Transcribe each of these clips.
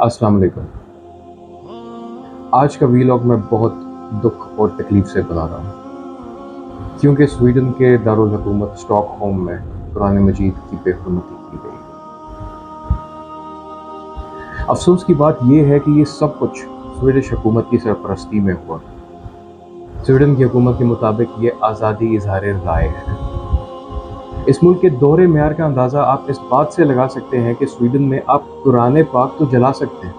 अस्सलाम वालेकुम। आज का वीलॉग मैं बहुत दुख और तकलीफ से बना रहा हूँ क्योंकि स्वीडन के दारुल हुकूमत स्टॉकहोम में कुरान मजीद की बेहुरमती की गई। अफसोस की बात यह है कि ये सब कुछ स्वीडिश हुकूमत की सरपरस्ती में हुआ। स्वीडन की हुकूमत के मुताबिक ये आज़ादी इजहार राय है। इस मुल्क के दोहरे मेयार का अंदाज़ा आप इस बात से लगा सकते हैं कि स्वीडन में आप कुरान पाक तो जला सकते हैं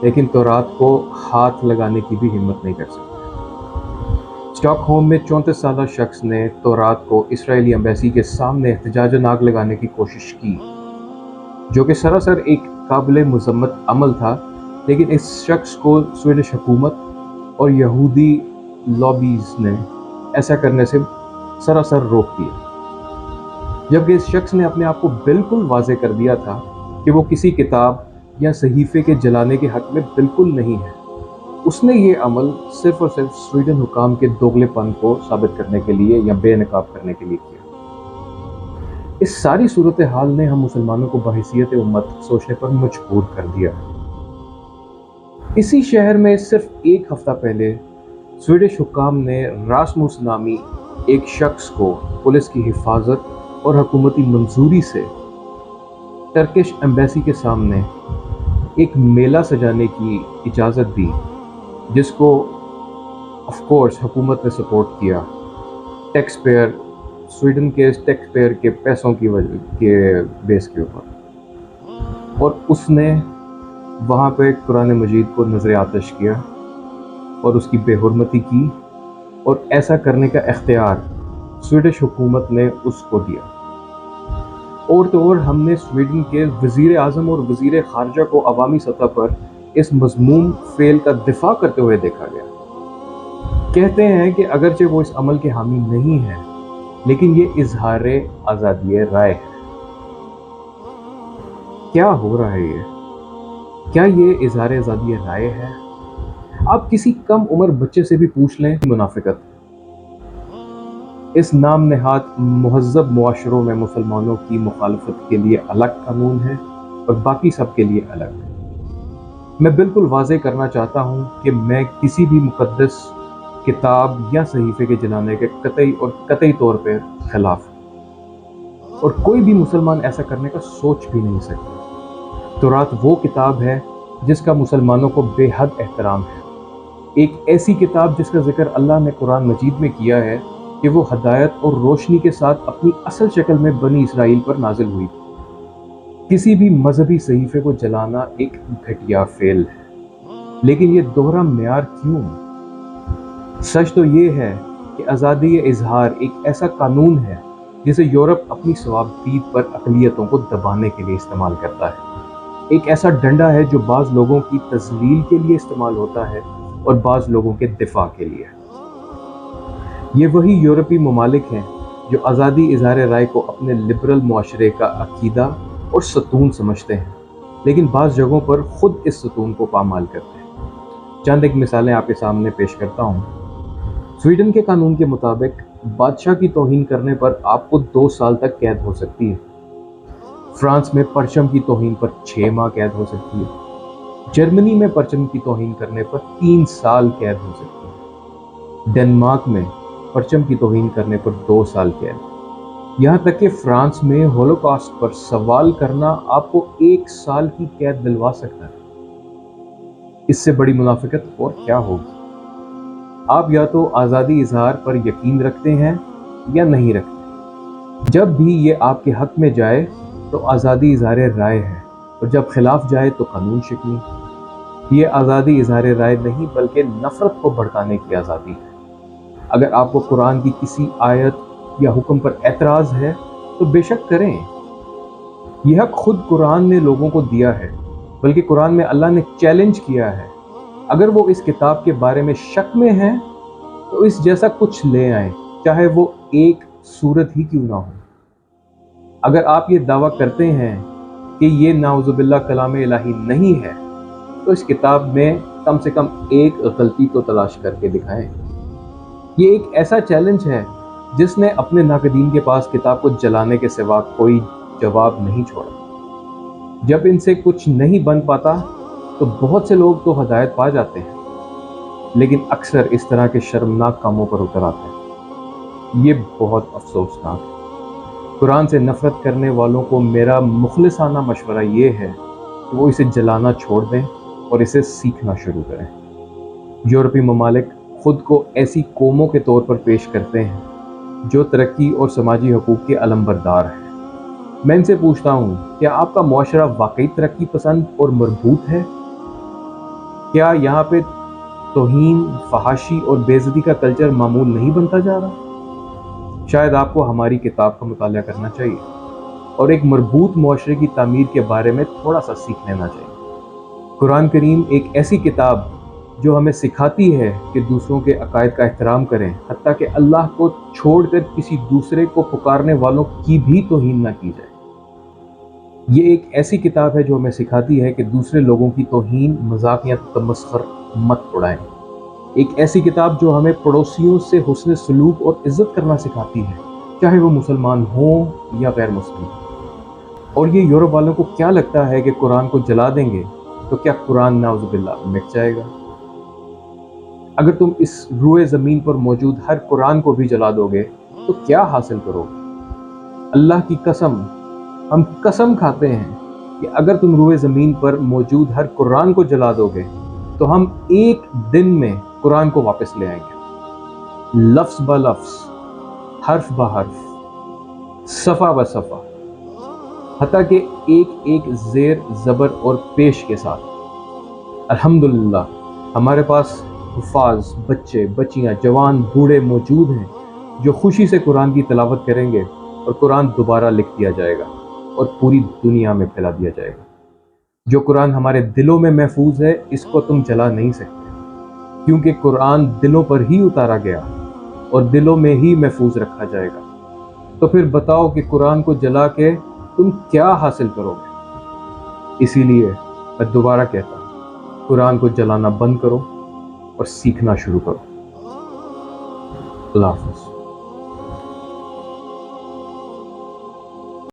लेकिन तौरात को हाथ लगाने की भी हिम्मत नहीं कर सकते। स्टॉकहोम में 34 साल शख्स ने तौरात को इसराइली एम्बेसी के सामने एहतजाजन आग लगाने की कोशिश की, जो कि सरासर एक काबिल मजम्मत अमल था, लेकिन इस शख्स को स्वीडिश हुकूमत और यहूदी लॉबीज ने ऐसा करने से सरासर रोक दिया, जबकि इस शख्स ने अपने आप को बिल्कुल वाज़े कर दिया था कि वो किसी किताब या सहीफे के जलाने के हक में बिल्कुल नहीं है। उसने ये अमल सिर्फ और सिर्फ स्वीडन हुकाम के दोगलेपन को साबित करने के लिए या बेनकाब करने के लिए किया। इस सारी सूरत हाल ने हम मुसलमानों को बहैसियत उम्मत सोचने पर मजबूर कर दिया। इसी शहर में सिर्फ एक हफ्ता पहले स्वीडिश हुकाम ने रासमुस नामी एक शख्स को पुलिस की हिफाजत और हुकूमती मंजूरी से टर्किश एम्बेसी के सामने एक मेला सजाने की इजाज़त दी, जिसको ऑफ कोर्स हुकूमत ने सपोर्ट किया, टैक्स पेयर स्वीडन के टैक्स पेयर के पैसों की वजह के बेस के ऊपर। और उसने वहाँ पे कुरान मजीद को नज़र आतश किया और उसकी बेहुरमती की, और ऐसा करने का इख्तियार स्वीडिश हुकूमत ने उसको दिया। और तो और हमने स्वीडन के वज़ीर आज़म और वज़ीर ख़ारजा को अवामी सतह पर इस मज़मूम फेल का दिफा करते हुए देखा गया। कहते हैं कि अगरचे वो इस अमल के हामी नहीं है, लेकिन ये इजहार आज़ादी राय है। क्या हो रहा है ये? क्या ये इजहार आज़ादी राय है? आप किसी कम उम्र बच्चे से भी पूछ लें, मुनाफिकत। इस नाम नेहात मुहज़्ज़ब मुआशरों में मुसलमानों की मुखालफत के लिए अलग कानून है और बाकी सब के लिए अलग। मैं बिल्कुल वाज़े करना चाहता हूँ कि मैं किसी भी मुक़द्दस किताब या सहीफ़े के जलाने के कतई तौर पर खिलाफ हूँ, और कोई भी मुसलमान ऐसा करने का सोच भी नहीं सकता। तौरात वो किताब है जिसका मुसलमानों को बेहद एहतराम है, एक ऐसी किताब जिसका जिक्र अल्लाह ने कुरान मजीद में किया है कि वो हदायत और रोशनी के साथ अपनी असल शक्ल में बनी इसराइल पर नाजिल हुई। किसी भी मजहबी सहीफे को जलाना एक घटिया फेल है, लेकिन ये दोहरा मेयार क्यों? सच तो ये है कि आज़ादी इजहार एक ऐसा कानून है जिसे यूरोप अपनी सवाबदीद पर अक़लियतों को दबाने के लिए इस्तेमाल करता है। एक ऐसा डंडा है जो बाज़ लोगों की तज़लील के लिए इस्तेमाल होता है और बाज़ लोगों के दिफा के लिए। ये वही यूरोपी ममालिक हैं जो आज़ादी इजहार राय को अपने लिबरल मुआशरे का अकीदा और सतून समझते हैं, लेकिन बाज़ जगहों पर ख़ुद इस सतून को पामाल करते हैं। चंद एक मिसालें आपके सामने पेश करता हूँ। स्वीडन के कानून के मुताबिक बादशाह की तौहीन करने पर आपको 2 साल तक कैद हो सकती है। फ्रांस में परचम की तौहीन पर 6 माह कैद हो सकती है। जर्मनी में परचम की तौहीन करने पर 3 साल कैद हो सकती है। डेनमार्क में परचम की तौहीन करने पर 2 साल कैद। यहाँ तक कि फ्रांस में होलोकॉस्ट पर सवाल करना आपको 1 साल की कैद दिलवा सकता है। इससे बड़ी मुनाफिकत और क्या होगी? आप या तो आज़ादी इजहार पर यकीन रखते हैं या नहीं रखते। जब भी ये आपके हक में जाए तो आज़ादी इजहार राय है, और जब खिलाफ जाए तो कानून शिकनी। ये आज़ादी इजहार राय नहीं बल्कि नफ़रत को भड़काने की आज़ादी है। अगर आपको कुरान की किसी आयत या हुक्म पर एतराज़ है तो बेशक करें। यह हक खुद कुरान ने लोगों को दिया है, बल्कि कुरान में अल्लाह ने चैलेंज किया है। अगर वो इस किताब के बारे में शक में हैं तो इस जैसा कुछ ले आएं, चाहे वो एक सूरत ही क्यों ना हो। अगर आप ये दावा करते हैं कि ये नाउज़ुबिल्लाह कलाम इलाही नहीं है, तो इस किताब में कम से कम एक गलती तो तलाश करके दिखाएं। ये एक ऐसा चैलेंज है जिसने अपने नाक़दीन के पास किताब को जलाने के सिवा कोई जवाब नहीं छोड़ा। जब इनसे कुछ नहीं बन पाता تو بہت سے لوگ تو ہدایت پا جاتے ہیں، لیکن اکثر اس طرح کے شرمناک کاموں پر اتر آتے ہیں۔ یہ بہت افسوسناک ہے۔ قرآن سے نفرت کرنے والوں کو میرا مخلصانہ مشورہ یہ ہے کہ وہ اسے جلانا چھوڑ دیں اور اسے سیکھنا شروع کریں۔ یورپی ممالک خود کو ایسی قوموں کے طور پر پیش کرتے ہیں جو ترقی اور سماجی حقوق کے علمبردار ہیں۔ میں ان سے پوچھتا ہوں، کیا آپ کا معاشرہ واقعی ترقی پسند اور مربوط ہے؟ کیا یہاں پہ توہین، فحاشی اور بے عزتی کا کلچر معمول نہیں بنتا جا رہا؟ شاید آپ کو ہماری کتاب کا مطالعہ کرنا چاہیے اور ایک مربوط معاشرے کی تعمیر کے بارے میں تھوڑا سا سیکھ لینا چاہیے۔ قرآن کریم ایک ایسی کتاب جو ہمیں سکھاتی ہے کہ دوسروں کے عقائد کا احترام کریں، حتیٰ کہ اللہ کو چھوڑ کر کسی دوسرے کو پکارنے والوں کی بھی توہین نہ کی جائے۔ یہ ایک ایسی کتاب ہے جو ہمیں سکھاتی ہے کہ دوسرے لوگوں کی توہین، مذاق یا تمسخر مت اڑائیں۔ ایک ایسی کتاب جو ہمیں پڑوسیوں سے حسن سلوک اور عزت کرنا سکھاتی ہے، چاہے وہ مسلمان ہوں یا غیر مسلم۔ اور یہ یورپ والوں کو کیا لگتا ہے کہ قرآن کو جلا دیں گے تو کیا قرآن نعوذ باللہ مٹ جائے گا؟ اگر تم اس روئے زمین پر موجود ہر قرآن کو بھی جلا دو گے تو کیا حاصل کرو گے؟ اللہ کی قسم، ہم قسم کھاتے ہیں کہ اگر تم روئے زمین پر موجود ہر قرآن کو جلا دو گے تو ہم ایک دن میں قرآن کو واپس لے آئیں گے، لفظ بہ لفظ، حرف بہ حرف، صفحہ بہ صفحہ، حتیٰ کہ ایک ایک زیر زبر اور پیش کے ساتھ۔ الحمدللہ ہمارے پاس حفاظ، بچے، بچیاں، جوان، بوڑھے موجود ہیں جو خوشی سے قرآن کی تلاوت کریں گے، اور قرآن دوبارہ لکھ دیا جائے گا اور پوری دنیا میں پھیلا دیا جائے گا۔ جو قرآن ہمارے دلوں میں محفوظ ہے، اس کو تم جلا نہیں سکتے، کیونکہ قرآن دلوں پر ہی اتارا گیا اور دلوں میں ہی محفوظ رکھا جائے گا۔ تو پھر بتاؤ کہ قرآن کو جلا کے تم کیا حاصل کرو گے؟ اسی لیے میں دوبارہ کہتا ہوں، قرآن کو جلانا بند کرو اور سیکھنا شروع کرو۔ اللہ حافظ۔